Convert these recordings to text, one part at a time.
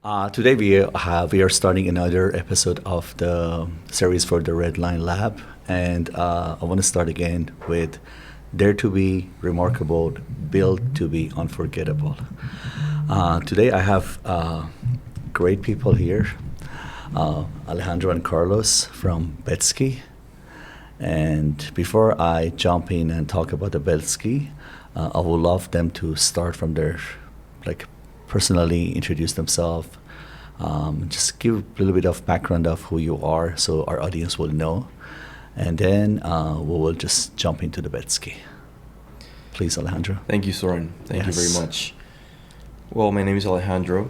Today we are starting another episode of the series for the Redline Lab, and I want to start again with Dare to be remarkable, build to be unforgettable. Today I have great people here, Alejandro and Carlos from Betski. And before I jump in and talk about the Betski, I would love them to start from their like personally introduce themselves. Just give a little bit of background of who you are so our audience will know. And then we will just jump into the Betski. Please, Alejandro. Thank you, Soren. Thank you very much. Well, my name is Alejandro,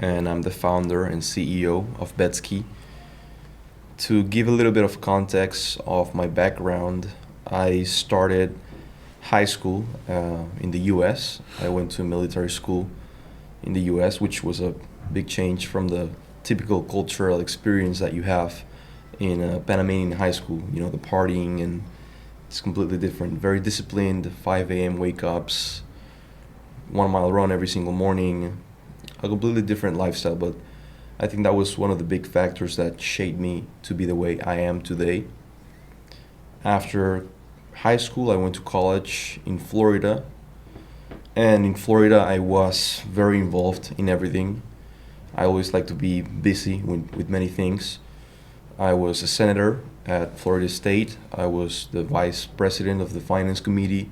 and I'm the founder and CEO of Betski. To give a little bit of context of my background, I started high school in the US. I went to military school in the US, which was a big change from the typical cultural experience that you have in a Panamanian high school. You know, the partying, and it's completely different. Very disciplined, 5 a.m. wake-ups, 1 mile run every single morning, a completely different lifestyle. But I think that was one of the big factors that shaped me to be the way I am today. After high school, I went to college in Florida. And in Florida, I was very involved in everything. I always like to be busy with many things. I was a senator at Florida State. I was the vice president of the finance committee.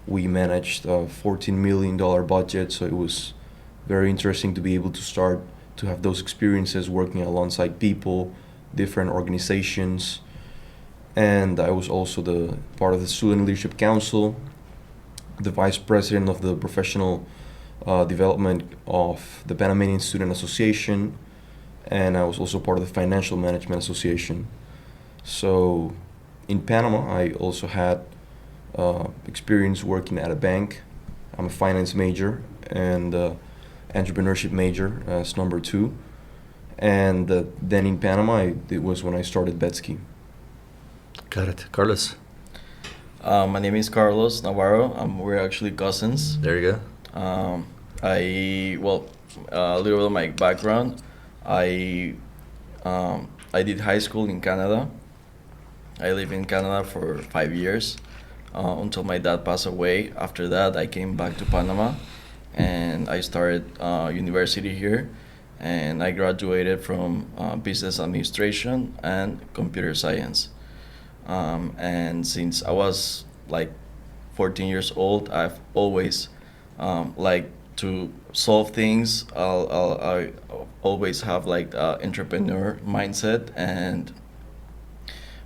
We managed a $14 million budget, so it was very interesting to be able to start to have those experiences working alongside people, different organizations. And I was also the part of the Student Leadership Council, the vice president of the professional development of the Panamanian Student Association, and I was also part of the Financial Management Association. So in Panama, I also had experience working at a bank. I'm a finance major and entrepreneurship major as number 2. And then in Panama, it was when I started Betski. Got it. Carlos. My name is Carlos Navarro. We're actually cousins. There you go. A little bit of my background. I did high school in Canada. I lived in Canada for 5 years until my dad passed away. After that, I came back to Panama, and I started university here. And I graduated from business administration and computer science. And since I was like 14 years old, I've always liked to solve things. I always have like entrepreneur mindset, and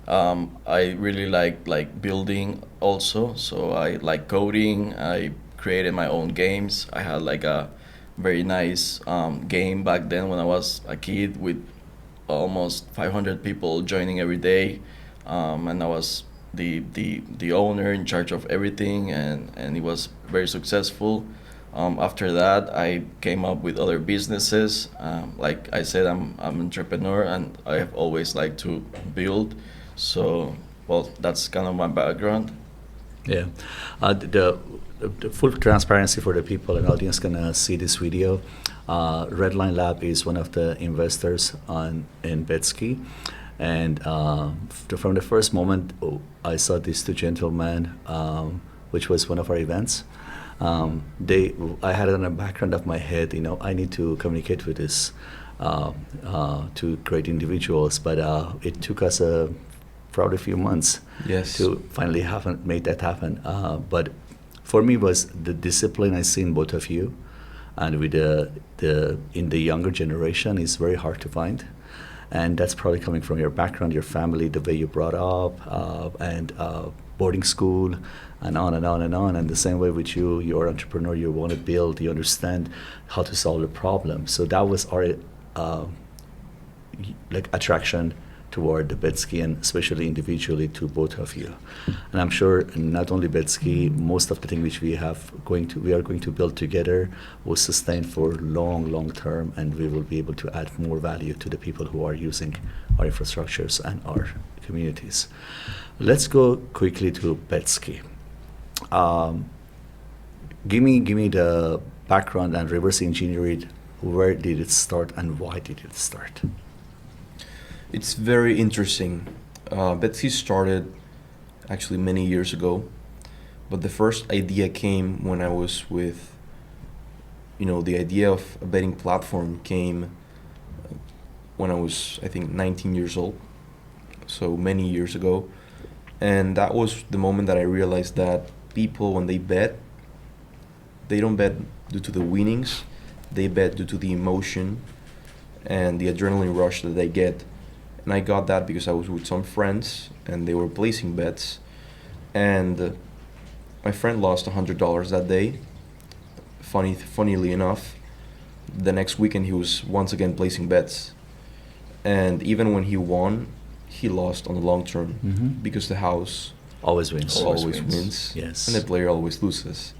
I really like building also. So I like coding. I created my own games. I had like a very nice game back then when I was a kid with almost 500 people joining every day. And I was the owner in charge of everything, and it was very successful. After that, I came up with other businesses. Like I said, I'm an entrepreneur, and I have always liked to build. So, well, that's kind of my background. Yeah. The full transparency for the people and audience gonna see this video. Redline Lab is one of the investors in Betski. And from the first moment I saw these two gentlemen, which was one of our events, I had it in the background of my head, I need to communicate with this two great individuals, but it took us probably a few months to finally make that happen. But for me, was the discipline I see in both of you, and with in the younger generation, is very hard to find. And that's probably coming from your background, your family, the way you brought up, and boarding school, and on and on and on. And the same way with you, you're an entrepreneur, you want to build, you understand how to solve the problem. So that was our attraction toward the Betski, and especially individually to both of you. And I'm sure not only Betski, most of the things which we are going to build together will sustain for long term, and we will be able to add more value to the people who are using our infrastructures and our communities. Let's go quickly to Betski. Give me the background and reverse engineer it Where did it start and why did it start? It's very interesting. Betski started actually many years ago, but the first idea came when I was with, the idea of a betting platform came when I was, I think, 19 years old, so many years ago. And that was the moment that I realized that people, when they bet, they don't bet due to the winnings, they bet due to the emotion and the adrenaline rush that they get. And I got that because I was with some friends and they were placing bets. And my friend lost $100 that day. Funnily enough, the next weekend he was once again placing bets. And even when he won, he lost on the long term because the house Always wins. always wins. Yes. And the player always loses.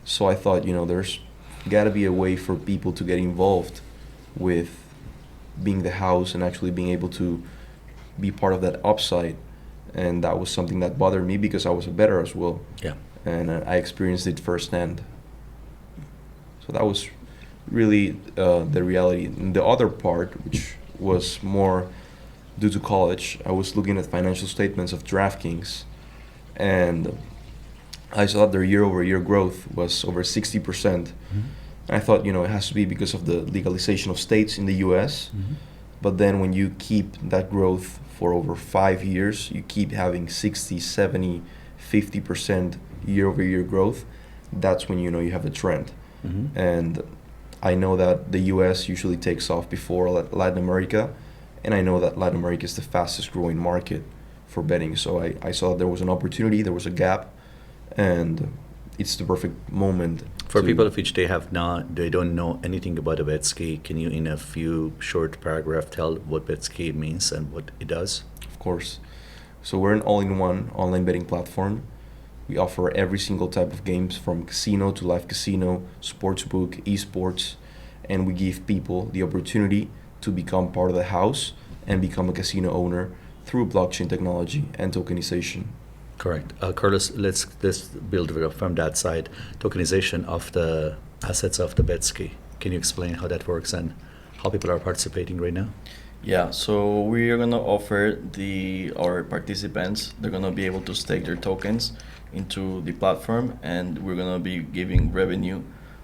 So I thought, there's got to be a way for people to get involved with being the house and actually being able to be part of that upside. And that was something that bothered me because I was a bettor as well. Yeah. And I experienced it firsthand. So that was really the reality. And the other part, which was more due to college, I was looking at financial statements of DraftKings, and I saw that their year-over-year growth was over 60%. And I thought, it has to be because of the legalization of states in the US. But then when you keep that growth for over 5 years, you keep having 60, 70, 50% year-over-year growth, that's when you have a trend. And I know that the US usually takes off before Latin America, and I know that Latin America is the fastest growing market for betting. So I saw that there was an opportunity, there was a gap, and it's the perfect moment. For people of which they don't know anything about a Betski, can you, in a few short paragraph, tell what Betski means and what it does? Of course. So we're an all-in-one online betting platform. We offer every single type of games, from casino to live casino, sportsbook, esports, and we give people the opportunity to become part of the house and become a casino owner through blockchain technology and tokenization. Correct. Carlos, let's build it up from that side. Tokenization of the assets of the Betski. Can you explain how that works and how people are participating right now? Yeah, so we are gonna offer our participants, they're gonna be able to stake their tokens into the platform, and we're gonna be giving revenue,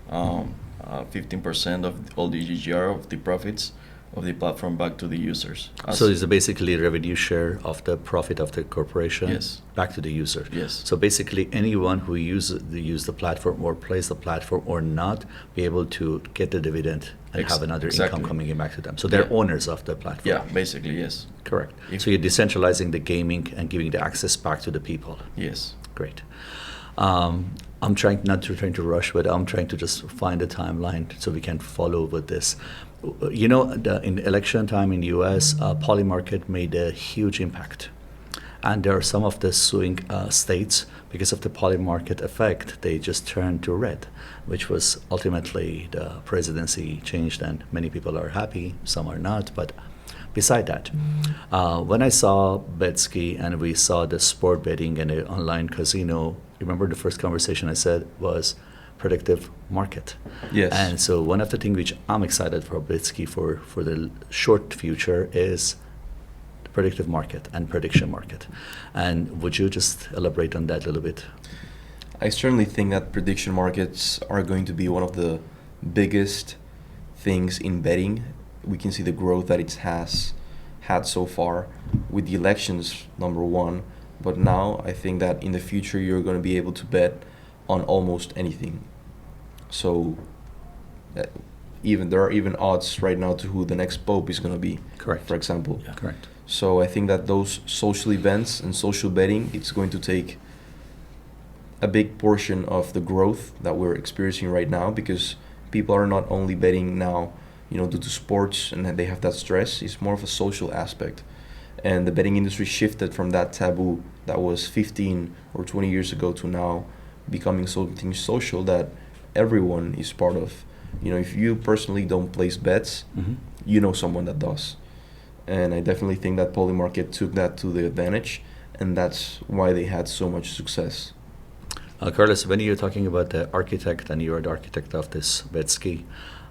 15% of all the GGR of the profits of the platform back to the users. So it's basically a revenue share of the profit of the corporation. Yes. Back to the user. Yes. So basically anyone who use the platform or plays the platform or not be able to get the dividend and have another exactly. income coming in back to them. So they're Yeah. owners of the platform. Yeah, basically, yes. Correct. If- So you're decentralizing the gaming and giving the access back to the people. Yes. Great. I'm trying to rush, but I'm trying to just find a timeline so we can follow with this. In election time in the U.S., poly market made a huge impact, and there are some of the swing states because of the poly market effect. They just turned to red, which was ultimately the presidency changed, and many people are happy, some are not, but. Beside that, when I saw Betski and we saw the sport betting and the online casino, remember the first conversation I said was predictive market. Yes. And so one of the things which I'm excited for Betski for the short future is the predictive market and prediction market. And would you just elaborate on that a little bit? I certainly think that prediction markets are going to be one of the biggest things in betting. We can see the growth that it has had so far with the elections, number one. But now I think that in the future you're going to be able to bet on almost anything. So there are even odds right now to who the next pope is going to be. Correct. For example. Yeah. Correct. So I think that those social events and social betting, it's going to take a big portion of the growth that we're experiencing right now, because people are not only betting now due to sports and that they have that stress. It's more of a social aspect. And the betting industry shifted from that taboo that was 15 or 20 years ago to now becoming something social that everyone is part of. If you personally don't place bets, you know someone that does. And I definitely think that poly market took that to the advantage, and that's why they had so much success. Carlos, when you're talking about the architect and you're the architect of this Betski,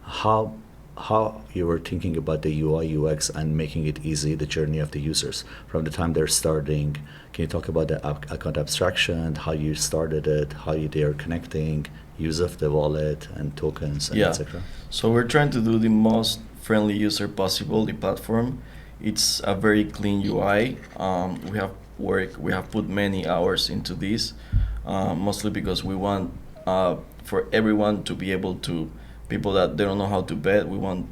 how how you were thinking about the UI UX and making it easy, the journey of the users from the time they're starting. Can you talk about the account abstraction, how you started it, how they are connecting, use of the wallet and tokens, and Yeah. etc. So we're trying to do the most friendly user possible. The platform, it's a very clean UI. We have put many hours into this, mostly because we want for everyone to be able to, people that they don't know how to bet, we want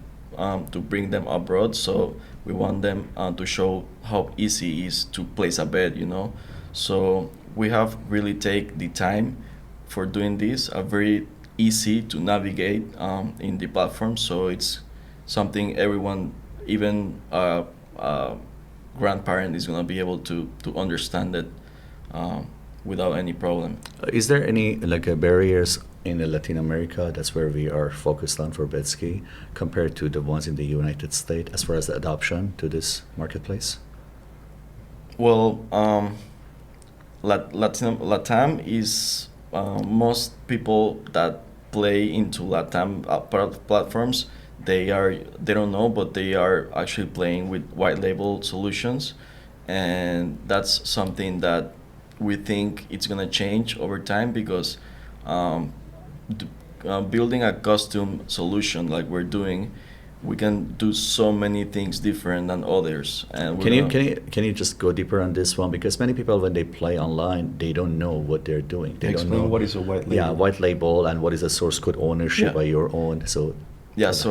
to bring them abroad. So we want them to show how easy it is to place a bet. So we have really take the time for doing this, very easy to navigate in the platform. So it's something everyone, even grandparent, is gonna be able to understand it without any problem. Is there any barriers in Latin America? That's where we are focused on for Betski, compared to the ones in the United States as far as the adoption to this marketplace? Well, Latam is most people that play into Latam platforms. They don't know, but they are actually playing with white label solutions, and that's something that we think it's gonna change over time, because building a custom solution like we're doing, we can do so many things different than others. And Can you just go deeper on this one? Because many people, when they play online, they don't know what they're doing. They don't know what is a white label. Yeah, white label, and what is a source code ownership Yeah. by your own. So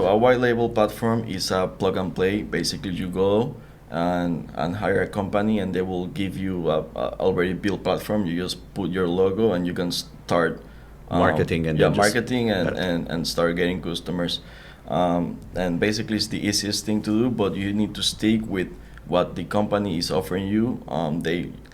a white label platform is a plug and play. Basically, you go and hire a company, and they will give you a already built platform. You just put your logo, and you can start marketing and start getting customers. And basically, it's the easiest thing to do, but you need to stick with what the company is offering you.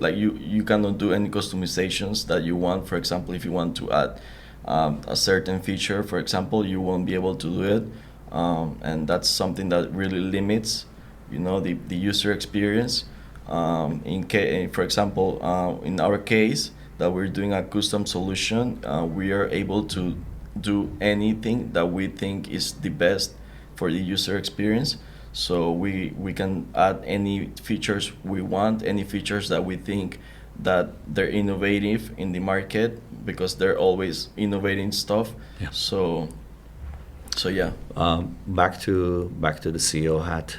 You cannot do any customizations that you want. For example, if you want to add a certain feature, for example, you won't be able to do it, and that's something that really limits, the user experience. For example, in our case, that we're doing a custom solution, we are able to do anything that we think is the best for the user experience. So we can add any features we want, any features that we think that they're innovative in the market, because they're always innovating stuff. Yeah. So yeah. Back to the CEO hat.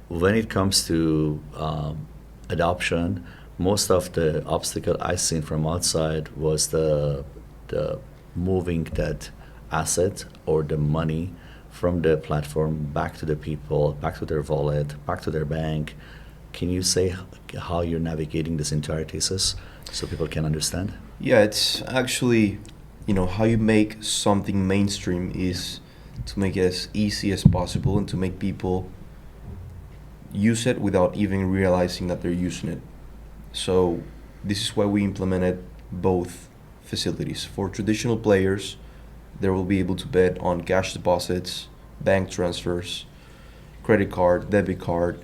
When it comes to adoption, most of the obstacle I've seen from outside was the moving that asset or the money from the platform back to the people, back to their wallet, back to their bank. Can you say how you're navigating this entire thesis so people can understand? Yeah, it's actually, how you make something mainstream is to make it as easy as possible and to make people use it without even realizing that they're using it. So this is why we implemented both facilities. For traditional players, they will be able to bet on cash deposits, bank transfers, credit card, debit card,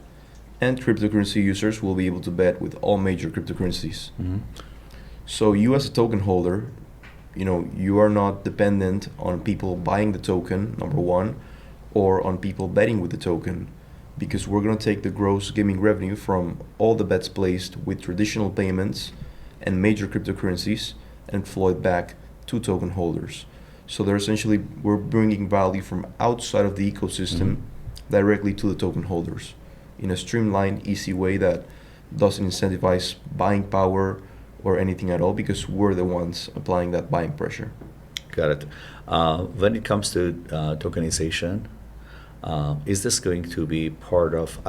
and cryptocurrency users will be able to bet with all major cryptocurrencies. Mm-hmm. So you as a token holder, you are not dependent on people buying the token, number one, or on people betting with the token, because we're going to take the gross gaming revenue from all the bets placed with traditional payments and major cryptocurrencies and flow it back to token holders. So we're bringing value from outside of the ecosystem directly to the token holders in a streamlined, easy way that doesn't incentivize buying power or anything at all, because we're the ones applying that buying pressure. Got it. When it comes to tokenization, is this going to be part of?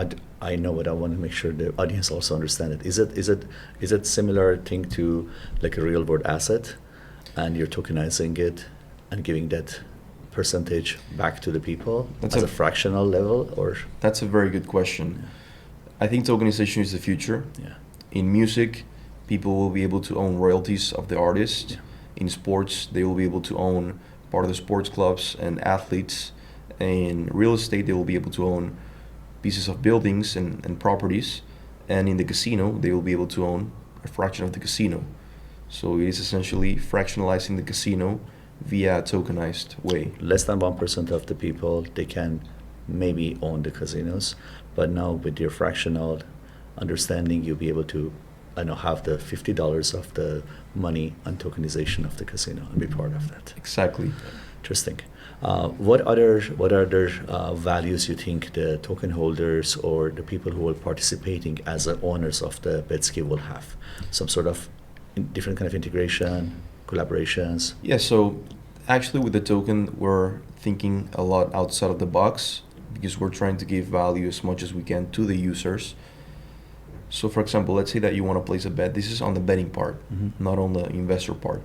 I know, but I want to make sure the audience also understand it. Is it similar thing to like a real world asset, and you're tokenizing it and giving that percentage back to the people as a fractional level, or? That's a very good question. I think tokenization is the future. Yeah. In music, people will be able to own royalties of the artist. Yeah. In sports, they will be able to own part of the sports clubs and athletes. In real estate, they will be able to own pieces of buildings and properties. And in the casino, they will be able to own a fraction of the casino. So it is essentially fractionalizing the casino via a tokenized way. Less than 1% of the people, they can maybe own the casinos, but now with your fractional understanding, you'll be able to, I know, have the $50 of the money on tokenization of the casino and be part of that. Exactly. Interesting. What other values you think the token holders or the people who are participating as the owners of the Betski will have? Some sort of different kind of integration, collaborations? Yeah, so actually with the token, we're thinking a lot outside of the box because we're trying to give value as much as we can to the users. So for example, let's say that you want to place a bet. This is on the betting part, not on the investor part.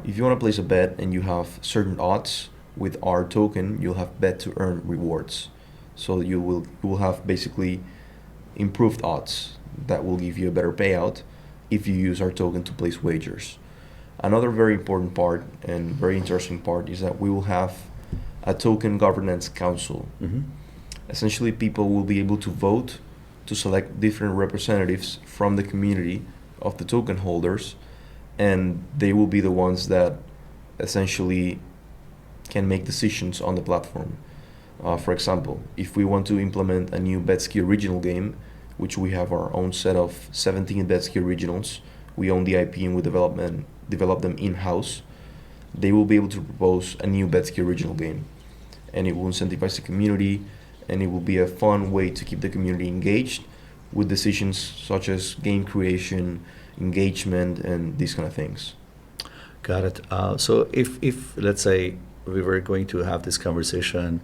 If you want to place a bet and you have certain odds, with our token, you'll have bet to earn rewards. So you will have basically improved odds that will give you a better payout if you use our token to place wagers. Another very important part and very interesting part is that we will have a token governance council. Essentially, people will be able to vote to select different representatives from the community of the token holders, and they will be the ones that essentially can make decisions on the platform. For example, if we want to implement a new Betski original game, which we have our own set of 17 Betski originals, we own the IP and we develop them in-house, they will be able to propose a new Betski original game. And it will incentivize the community, and it will be a fun way to keep the community engaged with decisions such as game creation, engagement, and these kind of things. Got it. So if let's say we were going to have this conversation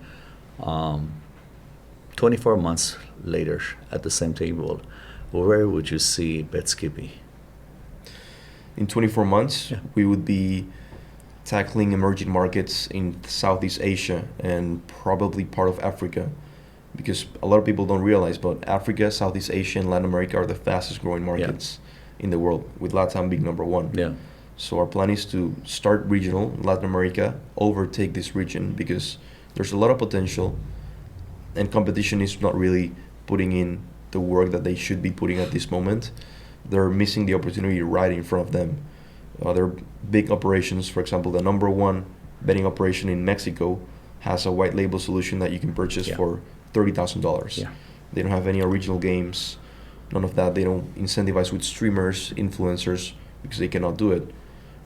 24 months later at the same table, where would you see Betski be? In 24 months, we would be tackling emerging markets in Southeast Asia and probably part of Africa, because a lot of people don't realize, but Africa, Southeast Asia, and Latin America are the fastest growing markets in the world, with LATAM being number one. Yeah. So our plan is to start regional, Latin America, overtake this region because there's a lot of potential, and competition is not really putting in the work that they should be putting at this moment. They're missing the opportunity right in front of them. There are big operations. For example, the number one betting operation in Mexico has a white label solution that you can purchase for $30,000. Yeah. They don't have any original games, none of that. They don't incentivize with streamers, influencers, because they cannot do it.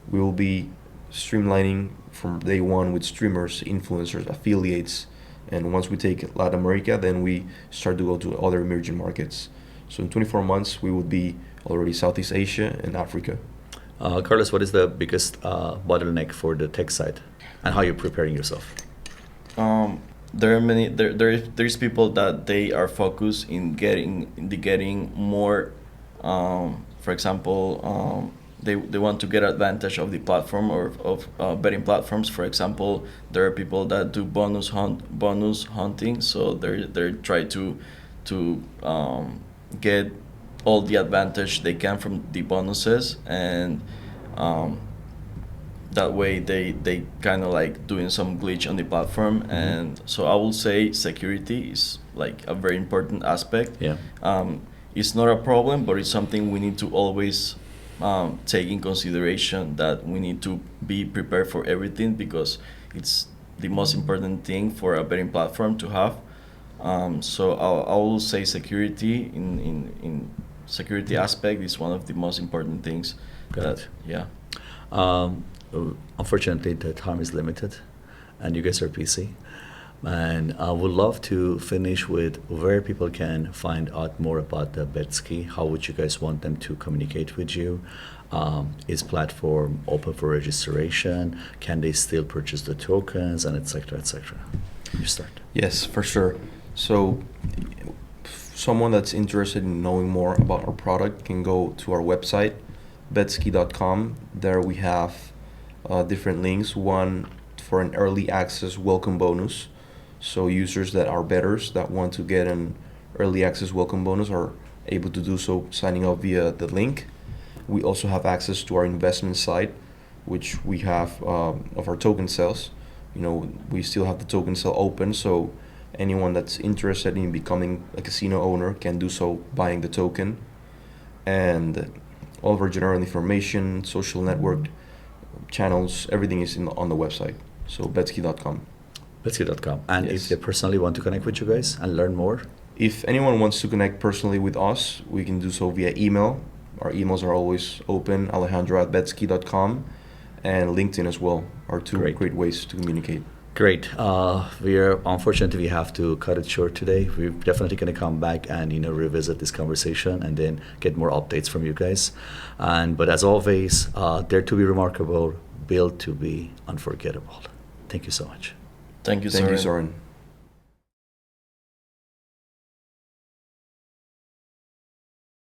We will be streamlining from day one with streamers, influencers, affiliates, and once we take Latin America, then we start to go to other emerging markets. So in 24 months, we would be already Southeast Asia and Africa. Carlos, what is the biggest bottleneck for the tech side, and how you're preparing yourself? There are many. There's people that they are focused in getting more. For example, they want to get advantage of the platform or of betting platforms. For example, there are people that do bonus hunting, so they try to get all the advantage they can from the bonuses, and that way they kind of like doing some glitch on the platform. And so I will say security is like a very important aspect. It's not a problem, but it's something we need to always take in consideration, that we need to be prepared for everything, because it's the most important thing for a betting platform to have. So I will say security in security aspect is one of the most important things. Unfortunately, the time is limited, and you guys are busy. And I would love to finish with where people can find out more about the Betski. How would you guys want them to communicate with you? Is platform open for registration? Can they still purchase the tokens, and et cetera, et cetera? You start. Yes, for sure. So someone that's interested in knowing more about our product can go to our website, betski.com. There we have different links. One for an early access welcome bonus. So users that are bettors that want to get an early access welcome bonus are able to do so signing up via the link. We also have access to our investment site, which we have of our token sales. We still have the token sale open, so anyone that's interested in becoming a casino owner can do so buying the token. And all of our general information, social network, channels, everything is on the website. So Betski.com. Betski.com. And Yes. if they personally want to connect with you guys and learn more, If anyone wants to connect personally with us, we can do so via email. Our emails are always open, alejandro@betski.com, and LinkedIn as well are two great ways to communicate. great. Unfortunately, we have to cut it short today. We're definitely going to come back and revisit this conversation and then get more updates from you guys. But as always, dare to be remarkable, build to be unforgettable. Thank you so much. Thank you, Thank Soren. you, Soren.